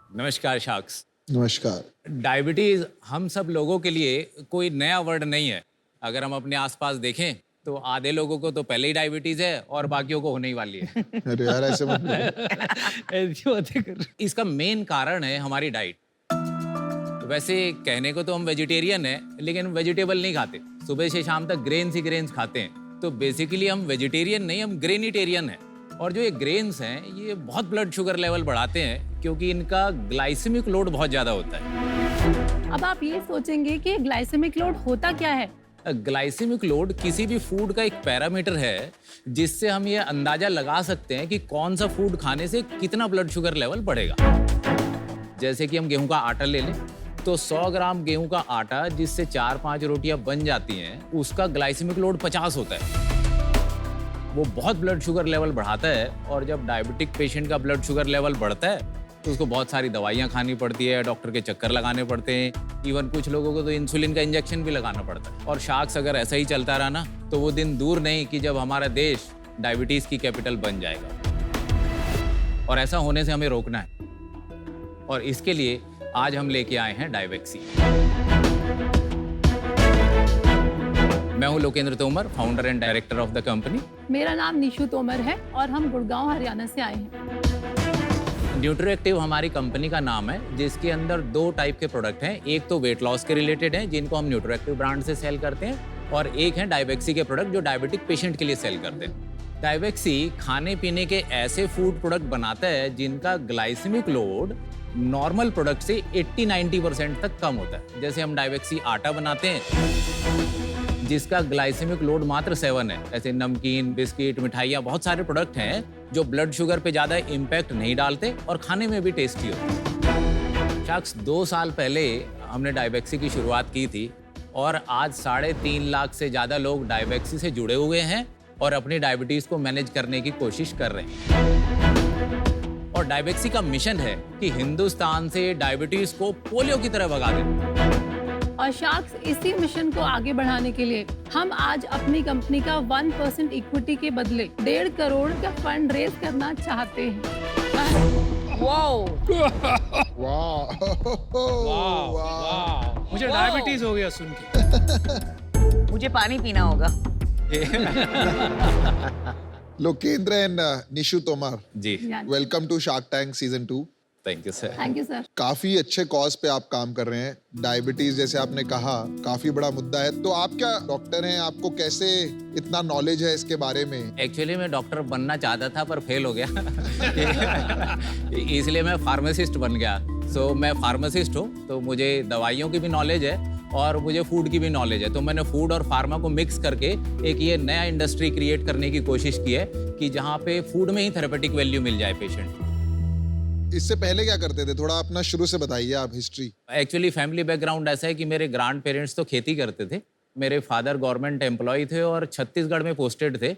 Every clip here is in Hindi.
नमस्कार शाक्स। नमस्कार। डायबिटीज हम सब लोगों के लिए कोई नया वर्ड नहीं है। अगर हम अपने आसपास देखें तो आधे लोगों को तो पहले ही डायबिटीज है और बाकियों को होने ही वाली है। अरे यार ऐसे मत बोलो। ऐसी बातें कर। इसका मेन कारण है हमारी डाइट। वैसे कहने को तो हम वेजिटेरियन हैं, लेकिन वेजिटेबल नहीं खाते। सुबह से शाम तक ग्रेन्स ही ग्रेन्स खाते हैं। तो बेसिकली हम वेजिटेरियन नहीं, हम ग्रेनिटेरियन हैं। और जो ये ग्रेन्स हैं ये बहुत ब्लड शुगर लेवल बढ़ाते हैं, क्योंकि इनका ग्लाइसेमिक लोड बहुत ज़्यादा होता है। अब आप ये सोचेंगे कि ग्लाइसेमिक लोड होता क्या है? ग्लाइसेमिक लोड किसी भी फूड का एक पैरामीटर है जिससे हम ये अंदाजा लगा सकते हैं कि कौन सा फूड खाने से कितना ब्लड शुगर लेवल बढ़ेगा। जैसे कि हम गेहूं का आटा ले लें तो 100 ग्राम गेहूं का आटा जिससे 4-5 रोटियां बन जाती हैं, उसका ग्लाइसेमिक लोड 50 होता है। वो बहुत ब्लड शुगर लेवल बढ़ाता है। और जब डायबिटिक पेशेंट का ब्लड शुगर लेवल बढ़ता है तो उसको बहुत सारी दवाइयाँ खानी पड़ती है, डॉक्टर के चक्कर लगाने पड़ते हैं। इवन कुछ लोगों को तो इंसुलिन का इंजेक्शन भी लगाना पड़ता है। और शाक्स अगर ऐसा ही चलता रहा ना तो वो दिन दूर नहीं कि जब हमारा देश डायबिटीज की कैपिटल बन जाएगा। और ऐसा होने से हमें रोकना है। और इसके लिए आज हम लेके आए हैं डायवेक्सी। मैं हूं Lokendra Tomar, founder and director of the company. मेरा नाम निशु तोमर है और हम गुड़गांव हरियाणा से आए हैं। न्यूट्रोएक्टिव हमारी कंपनी का नाम है, जिसके अंदर 2 टाइप के प्रोडक्ट हैं। एक तो वेट लॉस के रिलेटेड हैं, जिनको हम न्यूट्रोएक्टिव ब्रांड से सेल करते हैं, और एक है डायवेक्सी के प्रोडक्ट जो डायबिटिक पेशेंट के लिए सेल करते हैं। डायवेक्सी खाने पीने के ऐसे फूड प्रोडक्ट बनाता है जिनका ग्लाइसेमिक लोड नॉर्मल प्रोडक्ट से 80-90% तक कम होता है। जैसे हम डायवेक्सी आटा बनाते हैं जिसका ग्लाइसेमिक लोड मात्र 7 है। ऐसे नमकीन, बिस्किट, मिठाइयाँ, बहुत सारे प्रोडक्ट हैं जो ब्लड शुगर पे ज़्यादा इम्पैक्ट नहीं डालते और खाने में भी टेस्टी होते। शख्स 2 साल पहले हमने डायवेक्सी की शुरुआत की थी और आज 3.5 लाख से ज़्यादा लोग डायवेक्सी से जुड़े हुए हैं और अपनी डायबिटीज़ को मैनेज करने की कोशिश कर रहे हैं। और डायवेक्सी का मिशन है कि हिंदुस्तान से डायबिटीज़ को पोलियो की तरह भगा दें। और शाक्स इसी मिशन को आगे बढ़ाने के लिए हम आज अपनी कंपनी का 1% इक्विटी के बदले 1.5 करोड़ का फंड रेज करना चाहते हैं। वाओ वाह वाह, मुझे डायबिटीज हो गया सुन के। मुझे पानी पीना होगा। लोकेंद्र एंड निशु तोमर, जी, welcome to Shark Tank season 2। Thank you sir. Thank you sir. काफी अच्छे कॉज पे आप काम कर रहे हैं। डायबिटीज जैसे आपने कहा काफी बड़ा मुद्दा है, तो आप क्या डॉक्टर हैं, आपको कैसे इतना नॉलेज है इसके बारे में? एक्चुअली मैं डॉक्टर बनना चाहता था पर फेल हो गया। इसलिए मैं फार्मासिस्ट बन गया। सो मैं फार्मासिस्ट हूँ, तो मुझे दवाइयों की भी नॉलेज है और मुझे फूड की भी नॉलेज है। तो मैंने फूड और फार्मा को मिक्स करके एक ये नया इंडस्ट्री क्रिएट करने की कोशिश की है कि जहाँ पे फूड में ही थेरेपेटिक वैल्यू मिल जाए पेशेंट। इससे पहले क्या करते थे, थोड़ा अपना शुरू से बताइए आप हिस्ट्री। एक्चुअली फैमिली बैकग्राउंड ऐसा है कि मेरे ग्रैंड पेरेंट्स तो खेती करते थे। मेरे फादर गवर्नमेंट एम्प्लॉय थे और छत्तीसगढ़ में पोस्टेड थे।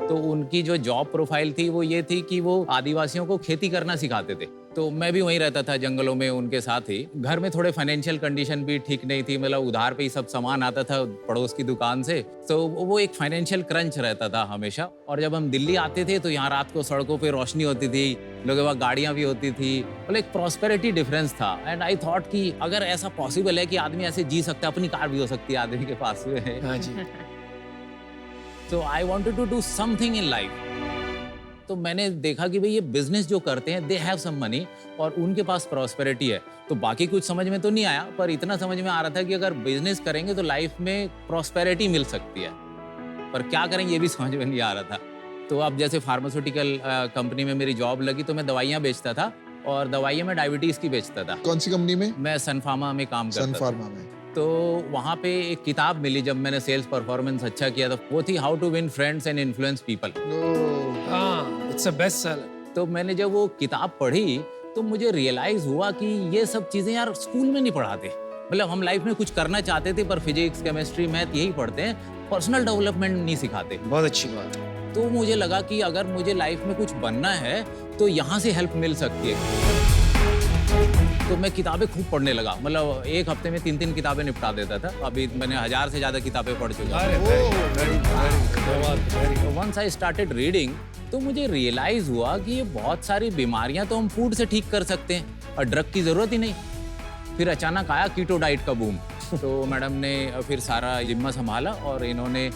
तो उनकी जो जॉब प्रोफाइल थी वो ये थी कि वो आदिवासियों को खेती करना सिखाते थे। तो मैं भी वहीं रहता था जंगलों में उनके साथ ही। घर में थोड़े फाइनेंशियल कंडीशन भी ठीक नहीं थी, मतलब उधार पे ही सब सामान आता था पड़ोस की दुकान से। तो वो एक फाइनेंशियल क्रंच रहता था हमेशा। और जब हम दिल्ली आते थे तो यहाँ रात को सड़कों पे रोशनी होती थी, लोगों के पास गाड़ियाँ भी होती थी, मतलब एक प्रॉस्पेरिटी डिफरेंस था। एंड आई थॉट कि अगर ऐसा पॉसिबल है कि आदमी ऐसे जी सकता है, अपनी कार भी हो सकती है आदमी के पास में। हाँ जी। So I wanted to do something in life. तो मैंने देखा कि भाई ये बिजनेस जो करते हैं दे हैव सम मनी और उनके पास प्रॉस्पेरिटी है। तो बाकी कुछ समझ में तो नहीं आया, पर इतना समझ में आ रहा था कि अगर बिजनेस करेंगे तो लाइफ में प्रॉस्पेरिटी मिल सकती है। पर क्या करेंगे ये भी समझ में नहीं आ रहा था। तो अब जैसे फार्मास्यूटिकल कंपनी में मेरी जॉब लगी तो मैं दवाइयाँ बेचता था और दवाइयाँ मैं डायबिटीज़ की बेचता था। कौन सी कंपनी में? मैं सन फार्मा में काम करता था। सन फार्मा में। तो वहाँ पे एक किताब मिली जब मैंने सेल्स परफॉर्मेंस अच्छा किया था, वो थी how to win friends and influence people. हाँ, इट्स अ बेस्ट सेलर। तो मैंने जब वो किताब पढ़ी तो मुझे रियलाइज हुआ कि ये सब चीजें यार स्कूल में नहीं पढ़ाते। मतलब हम लाइफ में कुछ करना चाहते थे पर फिजिक्स, केमिस्ट्री, मैथ यही पढ़ते हैं, पर्सनल डेवलपमेंट नहीं सिखाते। बहुत अच्छी बात है। तो मुझे लगा कि अगर मुझे लाइफ में कुछ बनना है तो यहाँ से हेल्प मिल सकती है। तो मैं किताबें खूब पढ़ने लगा, मतलब एक हफ्ते में 3-3 किताबें निपटा देता था। अभी मैंने 1000 से ज़्यादा किताबें पढ़ चुका हूँ। अरे very very very once I started reading, तो तो मुझे रियलाइज हुआ कि ये बहुत सारी बीमारियां तो हम फूड से ठीक कर सकते हैं और ड्रग की जरूरत ही नहीं। फिर अचानक आया कीटो डाइट का बूम, तो मैडम ने फिर सारा जिम्मा संभाला और इन्होंने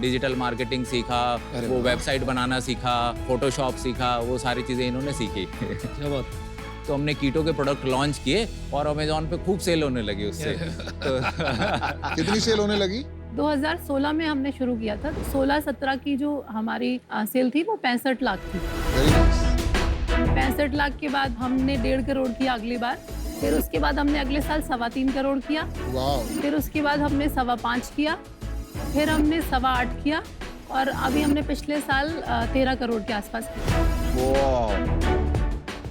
डिजिटल मार्केटिंग सीखा, वो वेबसाइट बनाना सीखा, फोटोशॉप सीखा, वो सारी चीज़ें इन्होंने सीखी। क्या बात। तो हमने कीटो के प्रोडक्ट लॉन्च किए और अमेजोन पे खूब सेल होने लगी उससे। तो कितनी सेल होने लगी? 2016 में हमने शुरू किया था। 16-17 की जो हमारी सेल थी वो 65 लाख थी। Very nice. 65 लाख के बाद हमने 1.5 करोड़ किया अगली बार। फिर उसके बाद हमने अगले साल 3.25 करोड़ किया। वाह। फिर उसके बाद हमने 5.25 किया। फिर हमने 8.25 किया और अभी हमने पिछले साल 13 करोड़ के आसपास किया।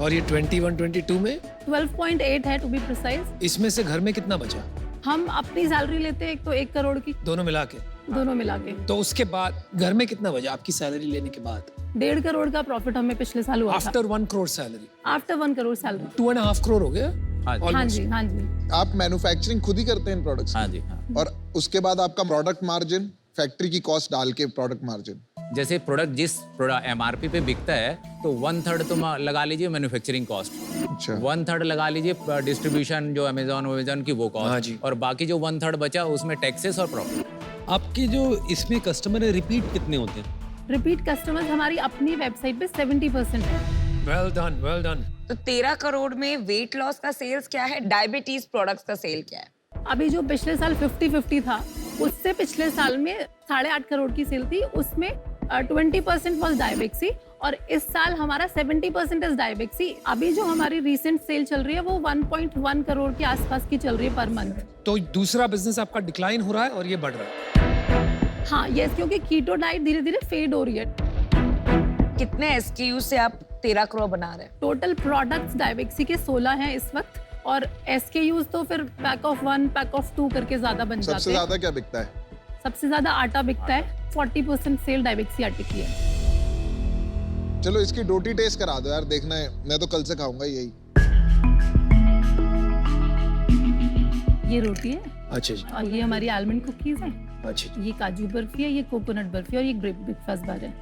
और ये 21-22 में 12.8 है टू बी प्रिसाइज। इसमें से घर में कितना बचा? हम अपनी सैलरी लेते हैं एक तो 1 करोड़ की, दोनों मिला के। दोनों मिला के। तो उसके बाद घर में कितना बचा आपकी सैलरी लेने के बाद? 1.5 करोड़ का प्रॉफिट हमें पिछले साल हुआ था। After 1 crore salary, after 1 crore salary 2.5 crore हो गया। हाँ जी, हाँ जी, हाँ जी। आप मैन्युफैक्चरिंग खुद ही करते हैं इन प्रोडक्ट्स? हाँ जी, हाँ। और उसके बाद आपका प्रोडक्ट मार्जिन, फैक्ट्री की कॉस्ट डाल के प्रोडक्ट मार्जिन? जैसे प्रोडक्ट जिस MRP पे बिकता है तो 1/3 तुम लगा लीजिए मैन्युफैक्चरिंग कॉस्ट, अच्छा। 1/3 लगा लीजिए डिस्ट्रीब्यूशन जो अमेजोन की वो हाँ कॉस्ट, जी। और बाकी जो 1/3 बचा उसमें टैक्सेस और प्रॉफिट। आपके जो इसमें कस्टमर है रिपीट कितने होते हैं? रिपीट कस्टमर्स हमारी अपनी वेबसाइट पे 70% है। Well done, well done. तो 13 करोड़ में वेट लॉस का सेल्स क्या है, डायबिटीज प्रोडक्ट्स का सेल क्या है? अभी जो पिछले साल 50-50 था, उससे पिछले साल में 8.5 करोड़ की सेल थी, उसमें 20% वॉज डायबेक्सी और इस साल हमारा 70% इज डायबेक्सी। अभी जो हमारी रिसेंट सेल चल रही है वो 1.1 करोड़ के आसपास की चल रही है पर मंथ। तो दूसरा बिजनेस आपका डिक्लाइन हो रहा है और ये बढ़ रहा है। हाँ यस, क्योंकि कीटो डाइट धीरे धीरे फेड हो रही है। कितने SKU से आप 13 करोड़ बना रहे हैं? टोटल प्रोडक्ट्स डायबेक्सी के 16 हैं इस वक्त और SKUs तो फिर पैक ऑफ 1, पैक ऑफ 2 करके ज्यादा बन जाते हैं। सबसे ज्यादा क्या बिकता है? सबसे ज्यादा आटा बिकता है, 40% सेल डायबेक्सी आटे की है। चलो इसकी डोटी टेस्ट करा दो यार, देखना है, मैं तो कल से खाऊंगा यही। ये रोटी है अच्छा जी, और ये हमारी आलमंड कुकीज है, अच्छा जी। ये काजू बर्फी है, ये कोकोनट बर्फी और ये ग्रेप ब्रेकफास्ट बार है।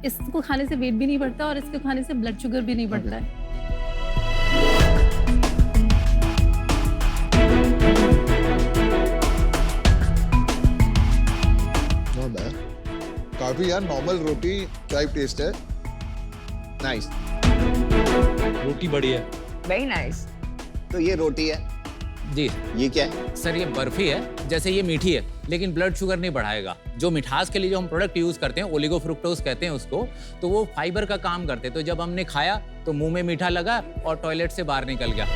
इसको खाने से वेट भी नहीं बढ़ता और इसको खाने से ब्लड शुगर भी नहीं बढ़ता है। Not bad. काफी यार नॉर्मल रोटी टाइप टेस्ट है। नाइस। रोटी बढ़िया है। Very nice. तो ये रोटी है, जी ये क्या है? सर, ये बर्फी है। जैसे ये मीठी है लेकिन ब्लड शुगर नहीं बढ़ाएगा। जो मिठास के लिए जो हम प्रोडक्ट यूज करते हैं, ओलिगोफ्रुक्टोज कहते हैं उसको, तो वो फाइबर का काम करते हैं। तो जब हमने खाया तो मुंह में मीठा लगा और टॉयलेट से बाहर निकल गया,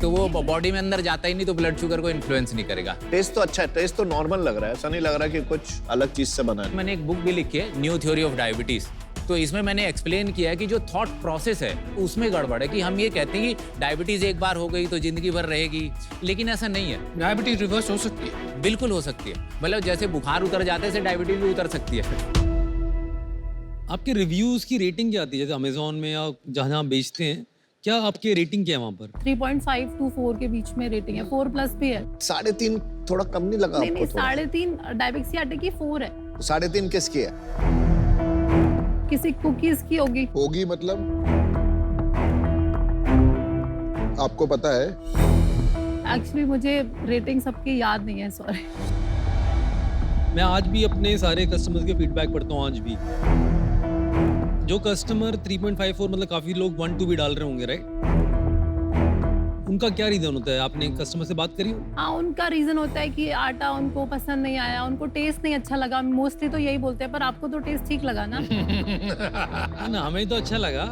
तो वो बॉडी में अंदर जाता ही नहीं, तो ब्लड शुगर को इन्फ्लुएंस नहीं करेगा। टेस्ट तो अच्छा है, टेस्ट तो नॉर्मल लग रहा है, ऐसा नहीं लग रहा कि कुछ अलग चीज से बना है। मैंने एक बुक भी लिखी है, न्यू थ्योरी ऑफ डायबिटीज। तो इसमें मैंने एक्सप्लेन किया है कि जो थॉट प्रोसेस है उसमें गड़बड़ है, कि हम ये कहते हैं कि डायबिटीज एक बार हो गई तो जिंदगी भर रहेगी, लेकिन ऐसा नहीं है। डायबिटीज रिवर्स हो सकती है? बिल्कुल हो सकती है। मतलब जैसे बुखार उतर जाते से डायबिटीज भी उतर सकती है। आपके रिव्यूज की रेटिंग क्या आती है? जैसे अमेजोन में या जहाँ बेचते हैं, क्या आपके रेटिंग क्या है वहाँ पर? 3.5 to 4 के बीच में रेटिंग है, 4+ भी है। 3.5 थोड़ा कम नहीं लगा नहीं नहीं, आपको? 3.5 डायबेक्सी आटे की, 4 है। 3.5 किसकी है? किसी कुकीज की होगी मतलब आपको पता है? एक्चुअली मुझे रेटिंग सबकी याद नहीं है, सॉरी। मैं आज भी अपने सारे कस्टमर्स के फीडबैक पढ़ता हूँ आज भी। जो कस्टमर 3.54, मतलब काफी लोग 1-2 भी डाल रहे होंगे, राइट? उनका क्या रीजन होता है? आपने कस्टमर से बात करी? हाँ, उनका रीजन होता है कि आटा उनको पसंद नहीं आया, उनको टेस्ट नहीं अच्छा लगा। मोस्टली तो यही बोलते हैं, पर आपको तो टेस्ट ठीक लगा ना। ना, हमें तो अच्छा लगा।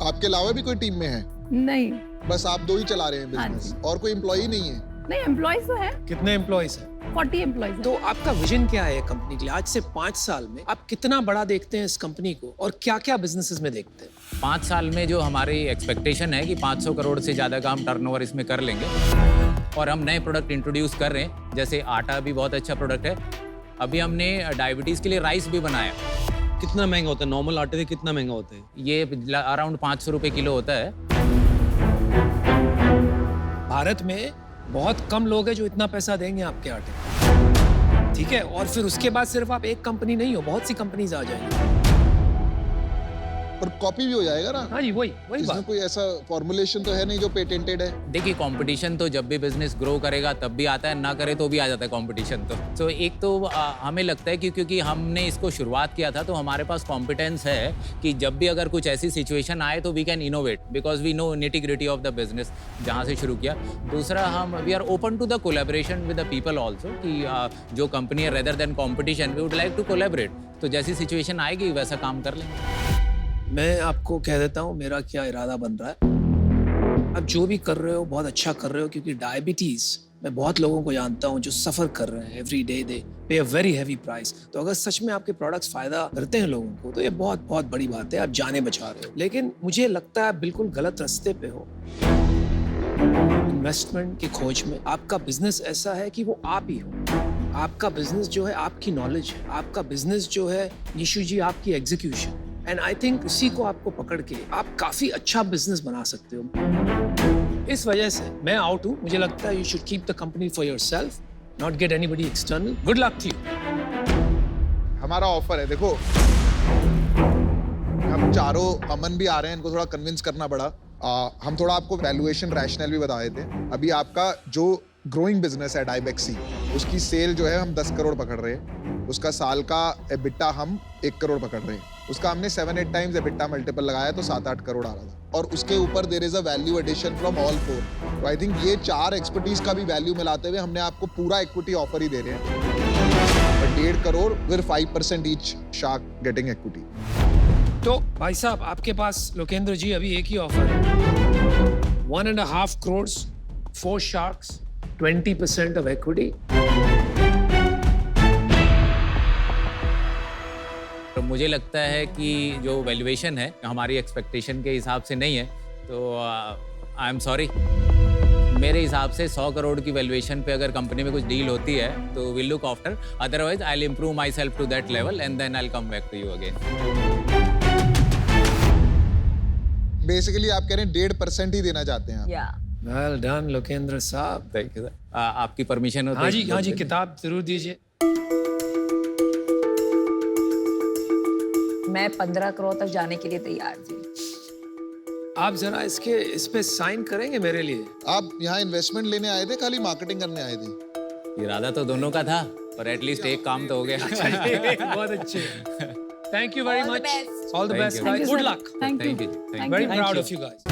आपके अलावा भी कोई टीम में है? नहीं बस आप 2 ही चला रहे हैं बिजनेस? हाँ और कोई एम्प्लॉई नहीं है? नहीं, एम्प्लॉयज तो है, कितने एम्प्लॉइज हैं? 40 एम्प्लॉयज तो आपका विजन क्या है कंपनी के लिए? आज से 5 साल में आप कितना बड़ा देखते हैं इस कंपनी को और क्या क्या बिजनेसेस में देखते हैं? 5 साल में जो हमारी एक्सपेक्टेशन है कि 500 करोड़ से ज़्यादा का हम टर्नओवर इसमें कर लेंगे। और हम नए प्रोडक्ट इंट्रोड्यूस कर रहे हैं, जैसे आटा भी बहुत अच्छा प्रोडक्ट है। अभी हमने डायबिटीज़ के लिए राइस भी बनाया। कितना महंगा होता है? नॉर्मल आटे से कितना महंगा होता है? ये अराउंड 500 रुपये किलो होता है। भारत में बहुत कम लोग हैं जो इतना पैसा देंगे आपके आटे। ठीक है, और फिर उसके बाद सिर्फ आप एक कंपनी नहीं हो, बहुत सी कंपनीज आ जाएंगी। पर कॉपी भी हो जाएगा ना। हाँ जी, वही इसमें बात। कोई ऐसा फॉर्मुलेशन तो है नहीं जो पेटेंटेड है। देखिए कंपटीशन तो जब भी बिजनेस ग्रो करेगा तब भी आता है, ना करे तो भी आ जाता है कंपटीशन। तो एक तो हमें लगता है कि क्योंकि हमने इसको शुरुआत किया था तो हमारे पास कॉम्पिटेंस है कि जब भी अगर कुछ ऐसी सिचुएशन आए तो we can innovate because we know nitty gritty of the business, जहाँ से शुरू किया। दूसरा, हम we are open to the collaboration with the people also कि जो कंपनी है rather than competition we would like to collaborate, तो जैसी सिचुएशन आएगी वैसा काम कर लेंगे। मैं आपको कह देता हूँ मेरा क्या इरादा बन रहा है। आप जो भी कर रहे हो बहुत अच्छा कर रहे हो, क्योंकि डायबिटीज मैं बहुत लोगों को जानता हूँ जो सफर कर रहे हैं एवरी डे, दे पे अ वेरी हैवी प्राइस। तो अगर सच में आपके प्रोडक्ट्स फायदा करते हैं लोगों को तो ये बहुत बहुत बड़ी बात है, आप जाने बचा रहे हो। लेकिन मुझे लगता है आप बिल्कुल गलत रास्ते पे हो। इन्वेस्टमेंट की खोज में आपका बिजनेस ऐसा है कि वो आप ही हो। आपका बिजनेस जो है आपकी नॉलेज है, आपका बिजनेस जो है निशु जी आपकी एग्जीक्यूशन। एंड आई थिंक उसी को आपको पकड़ के आप काफी अच्छा बिजनेस बना सकते हो। इस वजह से मैं आउट हूँ। मुझे लगता है you should keep the company for yourself, not get anybody external. Good luck to you. हमारा ऑफर है, देखो हम चारों, अमन भी आ रहे हैं, इनको थोड़ा कन्विंस करना पड़ा। हम थोड़ा आपको वैल्यूएशन रैशनल भी बताए थे। अभी आपका जो ग्रोइंग बिजनेस है डाइबेक्सी, उसकी सेल जो है हम 10 करोड़ पकड़ रहे हैं, उसका साल का एबिटा हम 1 करोड़ पकड़ रहे हैं। उसका हमने 7-8 टाइम्स एबिटा मल्टीपल लगाया तो 7-8 करोड़ आ रहा था, और उसके ऊपर there is a value addition from all 4। तो आई थिंक ये 4 एक्सपर्टीज का भी वैल्यू मिलाते हुए हमने आपको पूरा इक्विटी ऑफर ही दे रहे हैं, 1.5 crore with 5% each shark getting equity. तो भाई साहब आपके पास लोकेंद्र जी अभी एक ही ऑफर है, 1.5 करोड़, 4 शार्क्स, 20% ऑफ इक्विटी। तो मुझे लगता है कि जो वैल्यूएशन है हमारी एक्सपेक्टेशन के हिसाब से नहीं है, तो आई एम सॉरी। मेरे हिसाब से 100 करोड़ की वैल्यूएशन पे अगर कंपनी में कुछ डील होती है तो will look after, otherwise I will improve myself to that level and then I will come back to you again. Basically आप कह रहे हैं 1.5% ही देना चाहते हैं आप। या वेल डन लोकेंद्र साहब। Thank you sir. आपकी परमिशन हो तो हाँ जी किताब जरूर दीजिए। मैं 15 करोड़ तक जाने के लिए तैयार थी। आप जरा इस पे साइन करेंगे मेरे लिए? आप यहाँ इन्वेस्टमेंट लेने आए थे, खाली मार्केटिंग करने आए थे? इरादा तो दोनों का था, पर एटलीस्ट एक काम तो हो गया। बहुत अच्छे। Thank you very All the much. best. All the Thank best you. Guys. Good luck. Thank you. Thank you. Very proud of you guys.